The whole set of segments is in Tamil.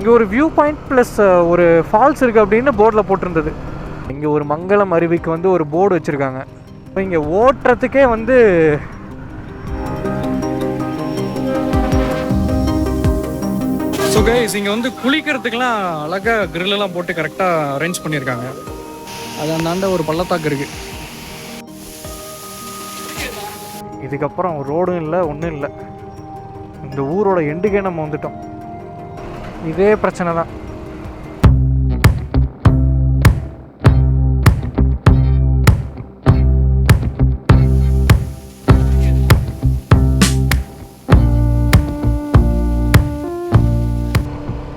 இங்கே ஒரு வியூ பாயிண்ட் ப்ளஸ் ஒரு ஃபால்ஸ் இருக்குது அப்படின்னு போர்டில் போட்டிருந்தது. இங்கே ஒரு மங்களம் அருவிக்கு வந்து ஒரு போர்டு வச்சுருக்காங்க. இப்போ இங்கே ஓட்டுறதுக்கே வந்து ஸோ கைஸ் இங்கே வந்து குளிக்கிறதுக்கெலாம் அழகாக கிரில்லாம் போட்டு கரெக்டாக அரேஞ்ச் பண்ணியிருக்காங்க. அது அந்தாண்ட ஒரு பள்ளத்தாக்கு இருக்குது. இதுக்கப்புறம் ரோடும் இல்லை, ஒன்றும் இல்லை. இந்த ஊரோட எண்டுக்கே நம்ம வந்துட்டோம். இதே பிரச்சனை தான்.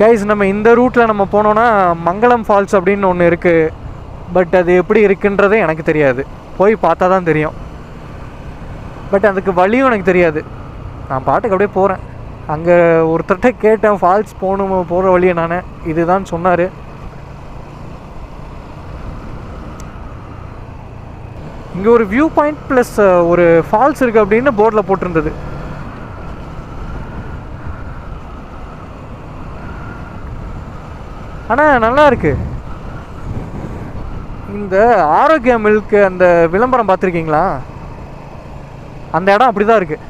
கைஸ் நம்ம இந்த ரூட்டில் நம்ம போனோன்னா மங்களம் ஃபால்ஸ் அப்படின்னு ஒன்று இருக்குது. பட் அது எப்படி இருக்குன்றதே எனக்கு தெரியாது. போய் பார்த்தா தான் தெரியும். பட் அதுக்கு வழியும் எனக்கு தெரியாது. நான் பாட்டுக்கு அப்படியே போகிறேன். அங்கே ஒருத்தர்கிட்ட கேட்டேன் ஃபால்ஸ் போகிற வழியை. நான் இதுதான் சொன்னார். இங்கே ஒரு வியூ பாயிண்ட் ப்ளஸ் ஒரு ஃபால்ஸ் இருக்குது அப்படின்னு போர்டில் போட்டிருந்தது. ஆனால் நல்லா இருக்கு. இந்த ஆரோக்கிய மில்க் அந்த விளம்பரம் பார்த்துருக்கீங்களா? அந்த இடம் அப்படி தான் இருக்குது.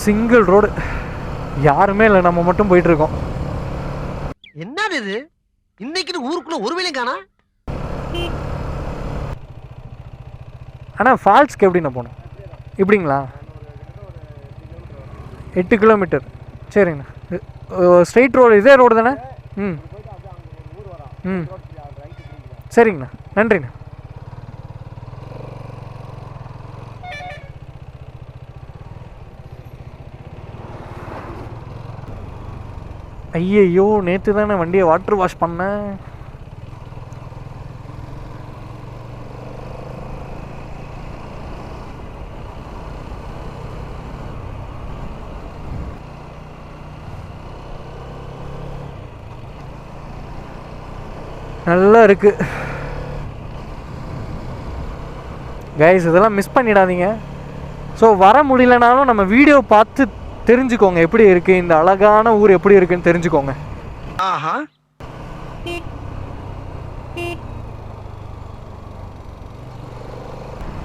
சிங்கிள் ரோடு, யாருமே இல்லை, நம்ம மட்டும் போயிட்டு இருக்கோம். என்னது இது? இன்னைக்கு ஊருக்குள்ள ஒரு வேலையும் காணா. ஆனால் ஃபால்ஸ்க்கு எப்படிண்ணா போகணும்? இப்படிங்களா? 8 கிலோமீட்டர். சரிங்கண்ணா. ஸ்ட்ரெயிட் ரோடு, இதே ரோடு தானே? ம் ம் சரிங்கண்ணா, நன்றிண்ணா. ஐயோ, நேற்று தானே வண்டியை வாட்டர் வாஷ் பண்ணேன். நல்லா இருக்கு கைஸ், இதெல்லாம் மிஸ் பண்ணிடாதீங்க. ஸோ வர முடியலனாலும் நம்ம வீடியோ பார்த்து தெரிஞ்சுக்கோங்க எப்படி இருக்குது, இந்த அழகான ஊர் எப்படி இருக்குன்னு தெரிஞ்சுக்கோங்க. ஆஹா,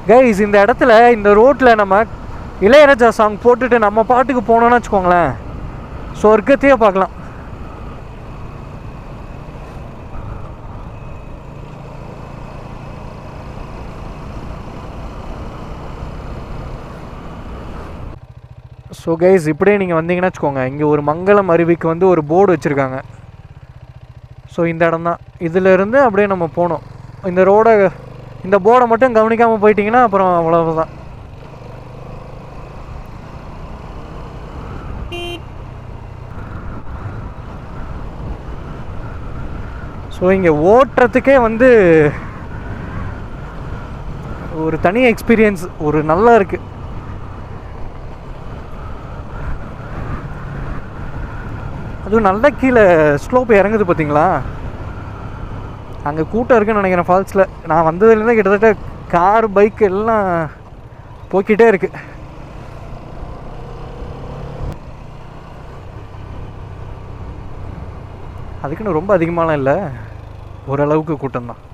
கைஸ் இந்த இடத்துல இந்த ரோட்டில் நம்ம இளையராஜா சாங் போட்டுட்டு நம்ம பாட்டுக்கு போனோன்னு வச்சுக்கோங்களேன், சொர்க்கத்தையே பார்க்கலாம். ஸோ கைஸ் இப்படியே நீங்கள் வந்தீங்கன்னா வச்சுக்கோங்க, இங்கே ஒரு மங்களம் அருவிக்கு வந்து ஒரு போர்டு வச்சுருக்காங்க. ஸோ இந்த இடம் தான். இதிலேருந்து அப்படியே நம்ம போகணும். இந்த ரோடை, இந்த போர்டை மட்டும் கவனிக்காமல் போயிட்டிங்கன்னா அப்புறம் அவ்வளோதான். ஸோ இங்கே ஓட்டுறதுக்கே வந்து ஒரு தனி எக்ஸ்பீரியன்ஸ், ஒரு நல்லா இருக்குது. அதுவும் நல்லா கீழே ஸ்லோப் இறங்குது பார்த்தீங்களா? அங்கே கூட்டம் இருக்குன்னு நினைக்கிறேன் ஃபால்ஸில். நான் வந்ததுலேருந்து கிட்டத்தட்ட கார் பைக் எல்லாம் போய்கிட்டே இருக்கு. அதுக்குன்னு ரொம்ப அதிகமாலாம் இல்லை, ஓரளவுக்கு கூட்டம் தான்.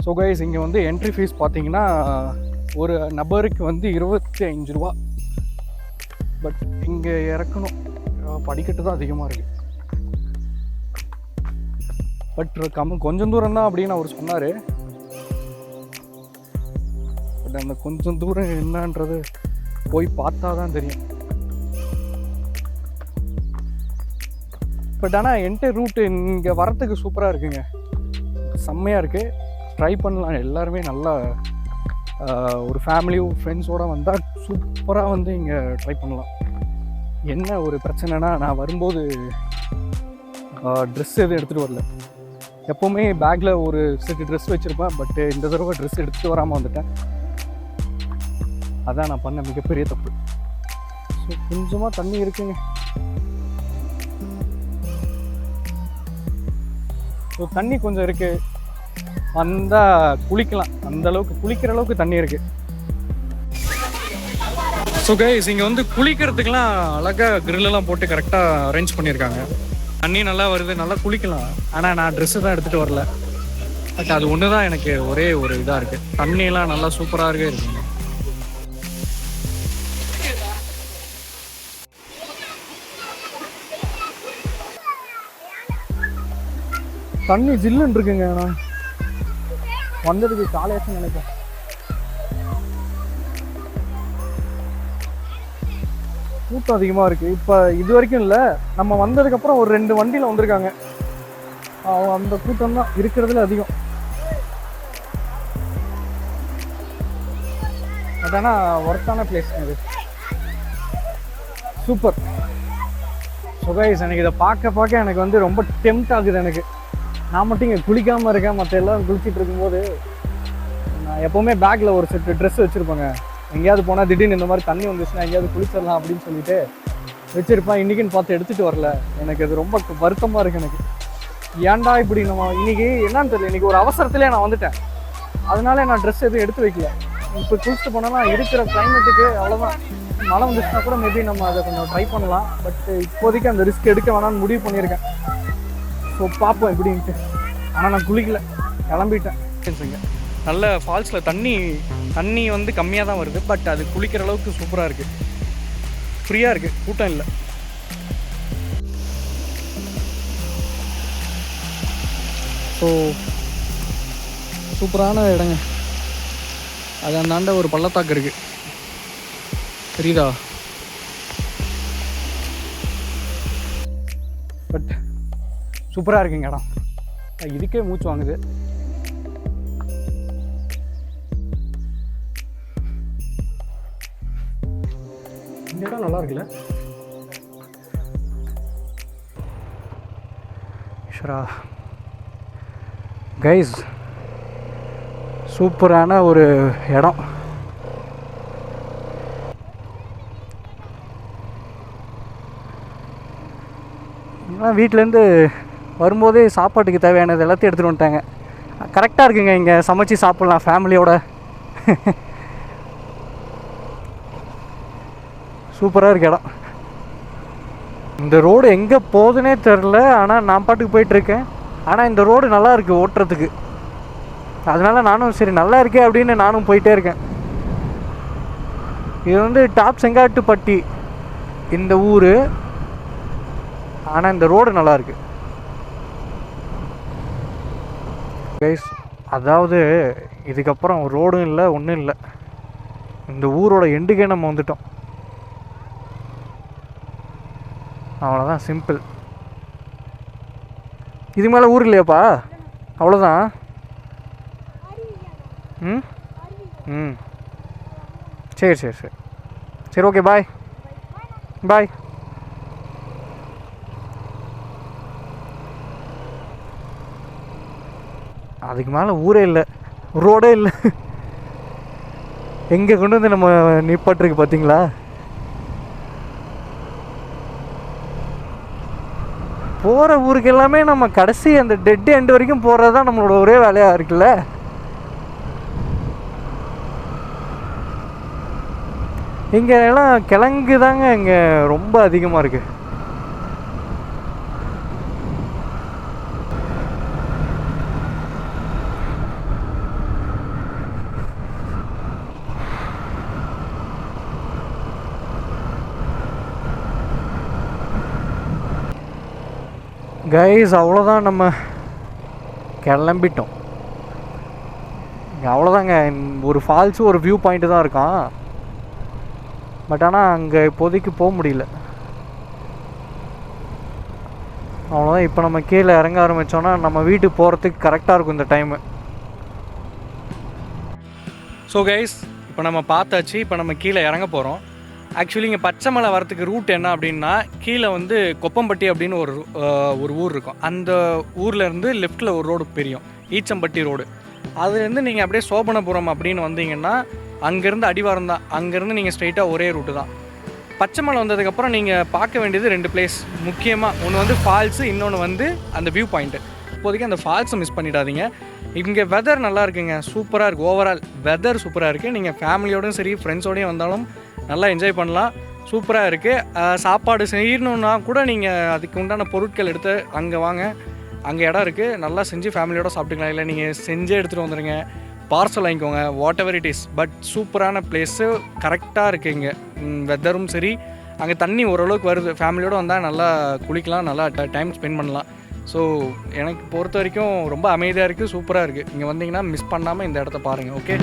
ஸோ கைஸ் இங்கே வந்து என்ட்ரி ஃபீஸ் பார்த்தீங்கன்னா ஒரு நபருக்கு வந்து 25 ரூபா. பட் இங்கே இறக்கணும், படிக்கட்டு தான் அதிகமாக இருக்குது. பட் கொஞ்சம் தூரம் தான் அப்படின்னு அவர் சொன்னார். பட் அந்த கொஞ்சம் தூரம் என்னன்றது போய் பார்த்தா தான் தெரியும். பட் ஆனால் என்ட்ரி ரூட்டு இங்கே வரத்துக்கு சூப்பராக இருக்குங்க, செம்மையாக இருக்குது. ட்ரை பண்ணலாம், எல்லாருமே நல்லா ஒரு ஃபேமிலியும் ஃப்ரெண்ட்ஸோடு வந்தால் சூப்பராக வந்து இங்கே ட்ரை பண்ணலாம். என்ன ஒரு பிரச்சனைனா, நான் வரும்போது ட்ரெஸ் எதுவும் எடுத்துகிட்டு வரல. எப்போவுமே பேக்கில் ஒரு செட்டு ட்ரெஸ் வச்சுருப்பேன், பட்டு இந்த தடவை ட்ரெஸ் எடுத்துகிட்டு வராமல் வந்துட்டேன். அதான் நான் பண்ண மிகப்பெரிய தப்பு. ஸோ கொஞ்சமாக தண்ணி இருக்குங்க. ஸோ தண்ணி கொஞ்சம் இருக்குது, வந்தால் குளிக்கலாம். அந்தளவுக்கு குளிக்கிற அளவுக்கு தண்ணி இருக்குது. ஸோ கைஸ், இங்கே வந்து குளிக்கிறதுக்கெலாம் அழகாக கிரில்லெல்லாம் போட்டு கரெக்டாக அரேஞ்ச் பண்ணியிருக்காங்க. தண்ணி நல்லா வருது, நல்லா குளிக்கலாம். ஆனால் நான் ட்ரெஸ்ஸு தான் எடுத்துகிட்டு வரல. பட் அது ஒன்று தான் எனக்கு ஒரே ஒரு இதாக இருக்குது. தண்ணியெல்லாம் நல்லா சூப்பராகவே இருக்குங்க. தண்ணி ஜில்லுன்னு இருக்குங்க. நான் வந்ததுக்கு காலையாச்சும் நினைப்பேன். கூட்டம் அதிகமாக இருக்குது. இப்போ இது வரைக்கும் இல்லை, நம்ம வந்ததுக்கப்புறம் ஒரு 2 வண்டியில் வந்திருக்காங்க. அந்த கூட்டம் தான் இருக்கிறதுல அதிகம். அதானா ஒர்த்தான பிளேஸ் இது. சூப்பர். ஸோ கைஸ், எனக்கு இதை பார்க்க எனக்கு வந்து ரொம்ப டெம்ட் ஆகுது. எனக்கு நான் மட்டும் இங்கே குளிக்காமல் இருக்கேன். மற்ற எல்லோரும் குளிச்சுட்டு இருக்கும்போது நான் எப்போவுமே பேக்கில் ஒரு செட்டு ட்ரெஸ் வச்சுருப்பேங்க. எங்கேயாவது போனால் திடீர்னு இந்த மாதிரி தண்ணி வந்துச்சுன்னா எங்கேயாவது குளிச்சிடலாம் அப்படின்னு சொல்லிட்டு வச்சுருப்பேன். இன்றைக்கின்னு பார்த்து எடுத்துகிட்டு வரல. எனக்கு அது ரொம்ப வருத்தமாக இருக்குது. எனக்கு ஏன்டா இப்படி நம்ம இன்றைக்கி என்னன்னு தெரியல, இன்றைக்கி ஒரு அவசரத்துலேயே நான் வந்துட்டேன். அதனால நான் ட்ரெஸ் எதுவும் எடுத்து வைக்கல. இப்போ குளிச்சுட்டு போனோன்னா இருக்கிற கிளைமேட்டுக்கு அவ்வளோதான். மழை வந்துச்சுன்னா கூட மேபி நம்ம அதை கொஞ்சம் ட்ரை பண்ணலாம். பட் இப்போதைக்கு அந்த ரிஸ்க் எடுக்க வேணாம்னு முடிவு பண்ணியிருக்கேன். ஸோ பார்ப்போம் எப்படின்ட்டு. ஆனால் நான் குளிக்கல, கிளம்பிட்டேன். நல்ல ஃபால்ஸில் தண்ணி வந்து கம்மியாக தான் வருது. பட் அது குளிக்கிற அளவுக்கு சூப்பராக இருக்குது, ஃப்ரீயாக இருக்குது, கூட்டம் இல்லை. ஸோ சூப்பரான இடங்க. அது அந்தாண்ட ஒரு பள்ளத்தாக்கு இருக்குது, தெரியுதா? பட் சூப்பராக இருக்குங்க இடம். இதுக்கே மூச்சு வாங்குது. இந்த இடம் நல்லா இருக்குல்ல? ஷரா கைஸ், சூப்பரான ஒரு இடம். வீட்டிலேருந்து வரும்போதே சாப்பாட்டுக்கு தேவையானது எல்லாத்தையும் எடுத்துகிட்டு வந்துட்டாங்க. கரெக்டாக இருக்குங்க, இங்கே சமைச்சு சாப்பிட்லாம் ஃபேமிலியோட. சூப்பராக இருக்கு இடம். இந்த ரோடு எங்கே போகுதுன்னே தெரில, ஆனால் நான் பாட்டுக்கு போயிட்டுருக்கேன். ஆனால் இந்த ரோடு நல்லா இருக்குது ஓட்டுறதுக்கு. அதனால நானும் சரி நல்லா இருக்கே அப்படின்னு நானும் போயிட்டே இருக்கேன். இது வந்து டாப் செங்காட்டுப்பட்டி இந்த ஊர். ஆனால் இந்த ரோடு நல்லா இருக்கு கைஸ். அதாவது இதுக்கப்புறம் ரோடும் இல்லை, ஒன்றும் இல்லை. இந்த ஊரோட எண்டுக்கே நம்ம வந்துட்டோம். அவ்வளோதான், சிம்பிள். இது மேலே ஊர் இல்லையாப்பா? அவ்வளோதான். ம் ம் சரி சரி சரி சரி, ஓகே, பாய் பாய். அதுக்கு மேலே ஊரே இல்லை, ரோடே இல்லை. எங்கே கொண்டு வந்து நம்ம நிப்பாட்டிருக்கு பார்த்தீங்களா? போகிற ஊருக்கு எல்லாமே நம்ம கடைசி அந்த டெட் எண்டு வரைக்கும் போகிறது தான் நம்மளோட ஒரே வேலையாக இருக்குல்ல. இங்கே எல்லாம் கிழங்கு தாங்க இங்கே ரொம்ப அதிகமாக இருக்குது. கைஸ், அவ்வளோதான், நம்ம கிளம்பிட்டோம். அவ்வளோதாங்க. ஒரு ஃபால்ஸு ஒரு வியூ பாயிண்ட்டு தான் இருக்கான். பட் ஆனால் அங்கே இப்போதைக்கு போக முடியல. அவ்வளோதான். இப்போ நம்ம கீழே இறங்க ஆரம்பித்தோன்னா நம்ம வீட்டுக்கு போகிறதுக்கு கரெக்டாக இருக்கும் இந்த டைமு. ஸோ கைஸ், இப்போ நம்ம பார்த்தாச்சு. இப்போ நம்ம கீழே இறங்க போகிறோம். ஆக்சுவலி இங்கே பச்சைமலை வரத்துக்கு ரூட் என்ன அப்படின்னா, கீழே வந்து கொப்பம்பட்டி அப்படின்னு ஒரு ஊர் இருக்கும். அந்த ஊர்லேருந்து லெஃப்ட்டில் ஒரு ரோடு பிரியும், ஈச்சம்பட்டி ரோடு. அதுலேருந்து நீங்கள் அப்படியே சோபனபுரம் அப்படின்னு வந்தீங்கன்னா அங்கேருந்து அடிவாரம் தான். அங்கேருந்து நீங்கள் ஸ்ட்ரைட்டாக ஒரே ரூட்டு தான். பச்சைமலை வந்ததுக்கப்புறம் நீங்கள் பார்க்க வேண்டியது 2 பிளேஸ் முக்கியமாக. ஒன்று வந்து ஃபால்ஸு, இன்னொன்று வந்து அந்த வியூ பாயிண்ட்டு. இப்போதைக்கு அந்த ஃபால்ஸை மிஸ் பண்ணிடாதீங்க. இங்கே வெதர் நல்லா இருக்குங்க, சூப்பராக இருக்குது. ஓவரால் வெதர் சூப்பராக இருக்குது. நீங்கள் ஃபேமிலியோடும் சரி ஃப்ரெண்ட்ஸோடையும் வந்தாலும் நல்லா என்ஜாய் பண்ணலாம். சூப்பராக இருக்குது. சாப்பாடு செய்யணுன்னா கூட நீங்கள் அதுக்கு உண்டான பொருட்கள் எடுத்து அங்கே வாங்க, அங்கே இடம் இருக்குது. நல்லா செஞ்சு ஃபேமிலியோடு சாப்பிட்டுக்கலாம். இல்லை நீங்கள் செஞ்சே எடுத்துகிட்டு வந்துடுங்க, பார்சல் வாங்கிக்கோங்க, what ever it is. But சூப்பரான பிளேஸு, கரெக்டாக இருக்குது. இங்கே வெதரும் சரி, அங்கே தண்ணி ஓரளவுக்கு வருது. ஃபேமிலியோடு வந்தால் நல்லா குளிக்கலாம், நல்லா டைம் ஸ்பெண்ட் பண்ணலாம். ஸோ எனக்கு பொறுத்த வரைக்கும் ரொம்ப அமைதியாக இருக்குது, சூப்பராக இருக்குது. இங்கே வந்தீங்கன்னா மிஸ் பண்ணாமல் இந்த இடத்த பாருங்கள். ஓகே,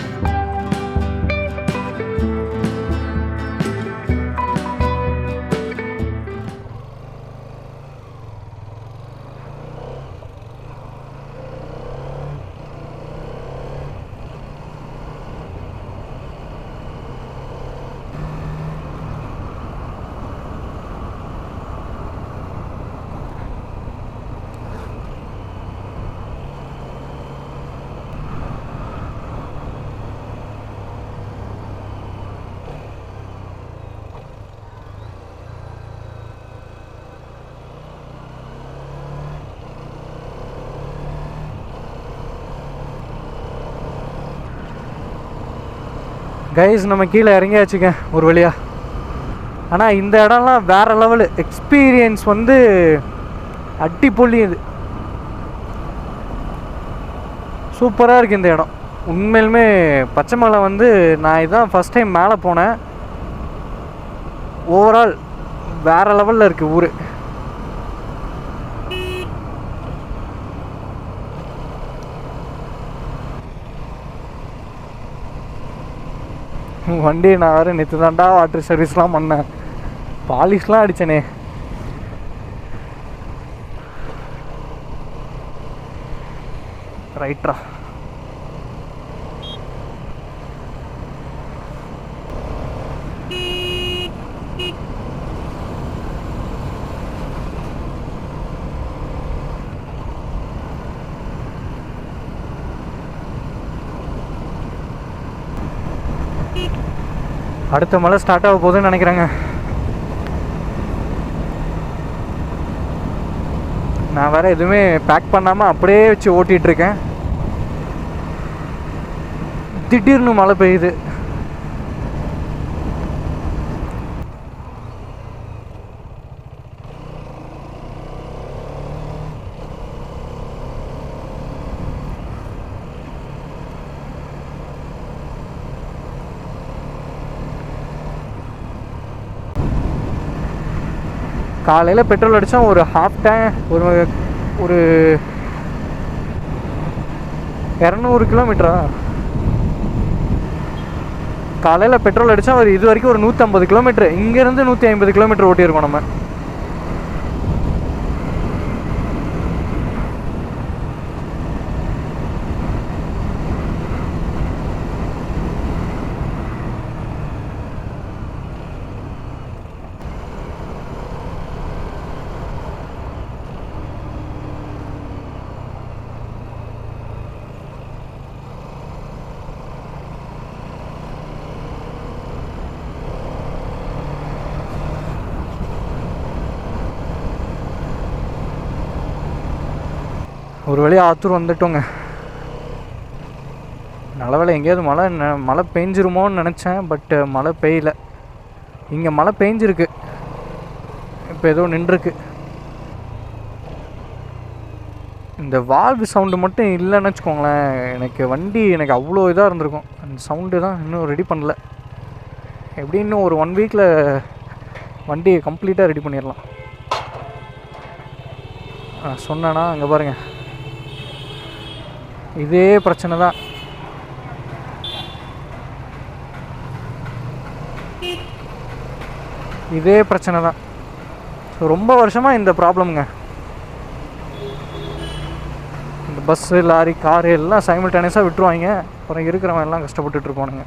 கைஸ் நம்ம கீழே இறங்கியாச்சுங்க ஒரு வழியாக. ஆனால் இந்த இடம்லாம் வேறு லெவலு எக்ஸ்பீரியன்ஸ் வந்து அடிப்பொலி. இது சூப்பராக இருக்குது இந்த இடம் உண்மையிலுமே. பச்சைமலை வந்து நான் இதுதான் ஃபஸ்ட் டைம் மேலே போனேன். ஓவரால் வேறு லெவலில் இருக்குது ஊர். வண்டி நான் வேறு நேற்று தாண்டா வாட்டர் சர்வீஸ்லாம் பண்ணேன், பாலிஷ்லாம் அடித்தனே. ரைட்ரா, அடுத்த மழை ஸ்டார்ட் ஆக போகுதுன்னு நினைக்கிறேங்க. நான் வேறு எதுவுமே பேக் பண்ணாமல் அப்படியே வச்சு ஓட்டிகிட்ருக்கேன். திடீர்னு மழை பெய்யுது. காலையில் பெட்ரோல் அடித்தோம் ஒரு ஹாஃப் டேங்க், ஒரு 200 கிலோமீட்டரா. காலையில் பெட்ரோல் அடித்தா இது வரைக்கும் ஒரு 150 கிலோமீட்ரு, இங்கேருந்து 150 கிலோமீட்டர் ஓட்டியிருக்கோம் நம்ம. ஒரு வழியாக ஆத்தூர் வந்துட்டோங்க. நல்ல வேளை எங்கேயாவது மழை பெஞ்சிருமோன்னு நினச்சேன், பட் மழை பெய்யல. இங்கே மழை பெஞ்சிருக்கு, இப்போ ஏதோ நின்றுருக்கு. இந்த வால்வு சவுண்டு மட்டும் இல்லைன்னு வச்சுக்கோங்களேன், எனக்கு அவ்வளோ இதாக இருந்திருக்கும். அந்த சவுண்டு தான் இன்னும் ரெடி பண்ணல. எப்படி இன்னும் ஒரு 1 வீக்கில் வண்டியை கம்ப்ளீட்டாக ரெடி பண்ணிடலாம். சொன்னேன்னா அங்கே பாருங்கள், இதே பிரச்சனை தான். இதே பிரச்சனை தான். ஸோ ரொம்ப வருஷமாக இந்த ப்ராப்ளம்ங்க. இந்த பஸ்ஸு லாரி காரு எல்லாம் சைமல்டேனியஸாக விட்டுருவாங்க. அப்புறம் இருக்கிறவன் எல்லாம் கஷ்டப்பட்டுட்டு இருப்பானுங்க.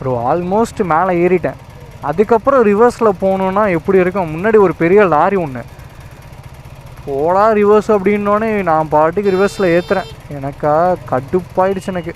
ஒரு ஆல்மோஸ்ட் மேலே ஏறிட்டேன். அதுக்கப்புறம் ரிவர்ஸில் போகணுன்னா எப்படி இருக்கும்? முன்னாடி ஒரு பெரிய லாரி ஒன்று போடா ரிவர்ஸ் அப்படின்னோடனே நான் பாட்டுக்கு ரிவர்ஸில் ஏற்றுறேன். எனக்கா கடுப்பாயிடுச்சு எனக்கு.